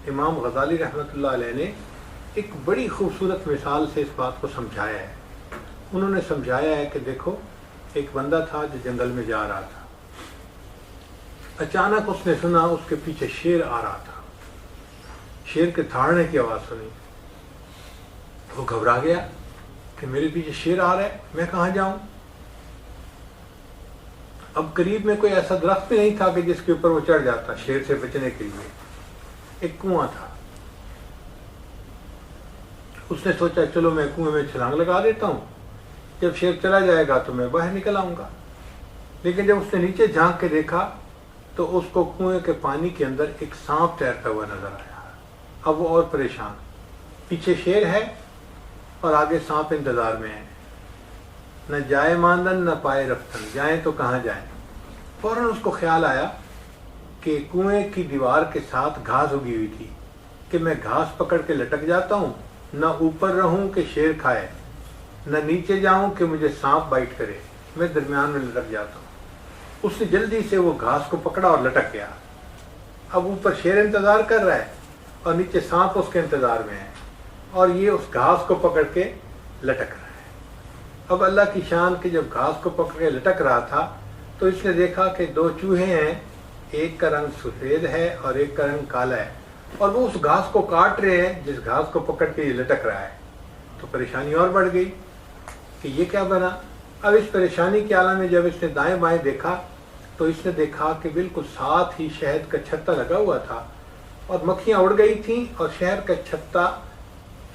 امام غزالی رحمۃ اللہ علیہ نے ایک بڑی خوبصورت مثال سے اس بات کو سمجھایا ہے. انہوں نے سمجھایا ہے کہ دیکھو ایک بندہ تھا جو جنگل میں جا رہا تھا. اچانک اس نے سنا اس کے پیچھے شیر آ رہا تھا. شیر کے دھاڑنے کی آواز سنی. وہ گھبرا گیا کہ میرے پیچھے شیر آ رہا ہے، میں کہاں جاؤں. اب قریب میں کوئی ایسا درخت بھی نہیں تھا کہ جس کے اوپر وہ چڑھ جاتا شیر سے بچنے کے لیے. ایک کنواں تھا. اس نے سوچا چلو میں کنویں میں چھلانگ لگا دیتا ہوں، جب شیر چلا جائے گا تو میں باہر نکل آؤں گا. لیکن جب اس نے نیچے جھانک کے دیکھا تو اس کو کنویں کے پانی کے اندر ایک سانپ تیرتا ہوا نظر آیا. اب وہ اور پریشان، پیچھے شیر ہے اور آگے سانپ انتظار میں ہے. نہ جائے ماندن نہ پائے رفتن، جائیں تو کہاں جائیں. فوراً اس کو خیال آیا کہ کنویں کی دیوار کے ساتھ گھاس اگی ہوئی تھی کہ میں گھاس پکڑ کے لٹک جاتا ہوں، نہ اوپر رہوں کہ شیر کھائے، نہ نیچے جاؤں کہ مجھے سانپ بائٹ کرے، میں درمیان میں لٹک جاتا ہوں. اس نے جلدی سے وہ گھاس کو پکڑا اور لٹک گیا. اب اوپر شیر انتظار کر رہا ہے اور نیچے سانپ اس کے انتظار میں ہے اور یہ اس گھاس کو پکڑ کے لٹک رہا ہے. اب اللہ کی شان کہ جب گھاس کو پکڑ کے لٹک رہا تھا تو اس نے دیکھا کہ دو چوہے ہیں، ایک کا رنگ سفید ہے اور ایک کا رنگ کالا ہے، اور وہ اس گھاس کو کاٹ رہے ہیں جس گھاس کو پکڑ کے یہ لٹک رہا ہے. تو پریشانی اور بڑھ گئی کہ یہ کیا بنا. اب اس پریشانی کے عالم میں جب اس نے دائیں بائیں دیکھا تو اس نے دیکھا کہ بالکل ساتھ ہی شہد کا چھتا لگا ہوا تھا اور مکھیاں اڑ گئی تھیں اور شہر کا چھتا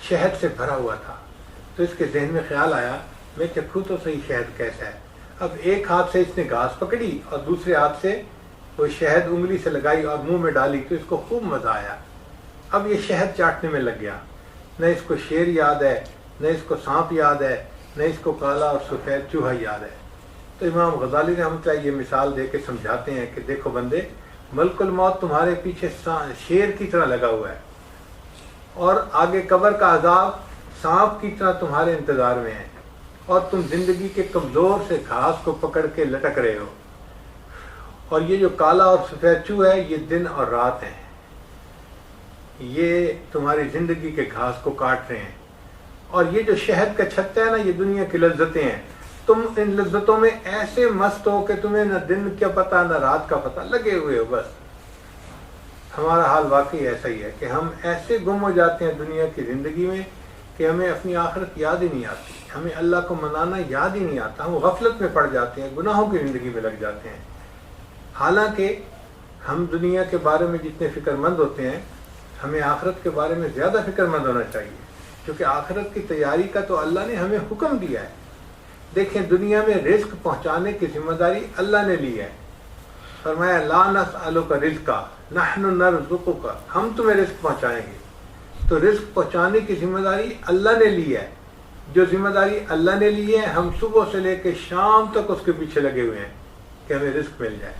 شہد سے بھرا ہوا تھا. تو اس کے ذہن میں خیال آیا میں چکھوں تو صحیح شہد کیسا ہے. اب ایک ہاتھ سے اس نے گھاس پکڑی اور دوسرے ہاتھ سے وہ شہد انگلی سے لگائی اور منہ میں ڈالی تو اس کو خوب مزہ آیا. اب یہ شہد چاٹنے میں لگ گیا. نہ اس کو شیر یاد ہے، نہ اس کو سانپ یاد ہے، نہ اس کو کالا اور سفید چوہا یاد ہے. تو امام غزالی رحمۃ اللہ یہ مثال دے کے سمجھاتے ہیں کہ دیکھو بندے، ملک الموت تمہارے پیچھے شیر کی طرح لگا ہوا ہے اور آگے قبر کا عذاب سانپ کی طرح تمہارے انتظار میں ہے، اور تم زندگی کے کمزور سے گھاس کو پکڑ کے لٹک رہے ہو. اور یہ جو کالا اور سفید چوہا ہے یہ دن اور رات ہیں، یہ تمہاری زندگی کے گھاس کو کاٹ رہے ہیں. اور یہ جو شہد کا چھتا ہے نا، یہ دنیا کی لذتیں ہیں. تم ان لذتوں میں ایسے مست ہو کہ تمہیں نہ دن کا پتہ نہ رات کا پتہ، لگے ہوئے ہو بس. ہمارا حال واقعی ایسا ہی ہے کہ ہم ایسے گم ہو جاتے ہیں دنیا کی زندگی میں کہ ہمیں اپنی آخرت یاد ہی نہیں آتی، ہمیں اللہ کو منانا یاد ہی نہیں آتا. ہم غفلت میں پڑ جاتے ہیں، گناہوں کی زندگی میں لگ جاتے ہیں. حالانکہ ہم دنیا کے بارے میں جتنے فکر مند ہوتے ہیں ہمیں آخرت کے بارے میں زیادہ فکر مند ہونا چاہیے، کیونکہ آخرت کی تیاری کا تو اللہ نے ہمیں حکم دیا ہے. دیکھیں دنیا میں رزق پہنچانے کی ذمہ داری اللہ نے لی ہے. فرمایا لا نسألک رزقا نحن نرزقک، ہم تمہیں رزق پہنچائیں گے. تو رزق پہنچانے کی ذمہ داری اللہ نے لی ہے. جو ذمہ داری اللہ نے لی ہے ہم صبح سے لے کے شام تک اس کے پیچھے لگے ہوئے ہیں کہ ہمیں رزق مل جائے.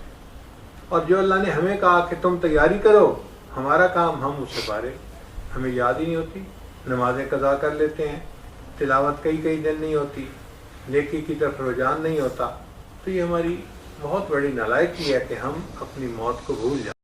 اور جو اللہ نے ہمیں کہا کہ تم تیاری کرو، ہمارا کام ہم اس سے فارغ، ہمیں یاد ہی نہیں ہوتی. نمازیں قضا کر لیتے ہیں، تلاوت کئی دن نہیں ہوتی، نیکی کی طرف رجحان نہیں ہوتا. تو یہ ہماری بہت بڑی نالائکی ہے کہ ہم اپنی موت کو بھول جائیں.